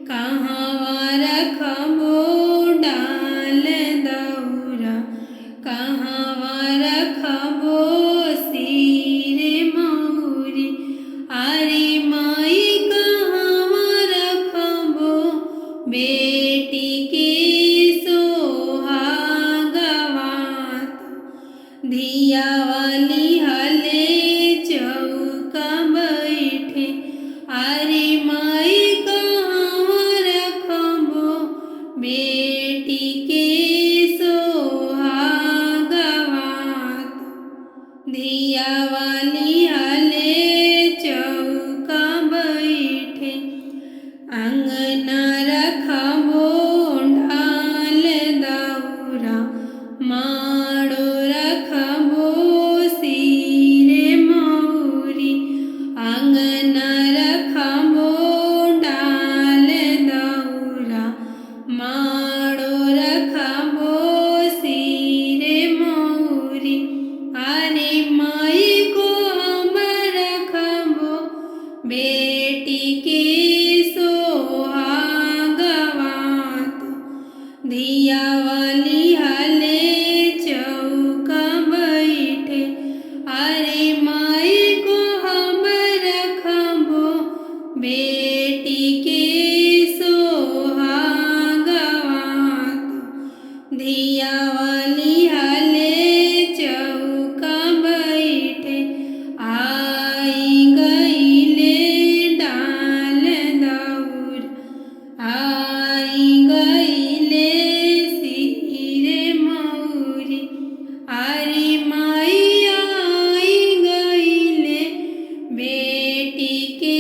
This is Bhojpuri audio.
कहवा रखबो डाल दौरा, कहवा रखबो सिर मौरी। अरे माई कहवा रखबो बेटी के सोहागवात, धिया वाली हले चौका बैठे। अरे माई कहवा रखबो बेटी के सोहागवात, धिया वाली हले चौका बैठे। अंगना रखबो डाल दौरा, माड़ो रखबो सिर मौरी। अंगना रखबो डाल दौरा, माड़ो रखबो सिर मौरी। अरे माई को हम रखबो बेटी के सोहागवात, धिया वाली हले चौका बैठे। अरे माई को हम रखबो बेटी के सोहागवात, धिया वाली हले चौका बैठे। आई गईले डाल दौर, आई गईले सिर मौरी। अरे माई आई गईले बेटी के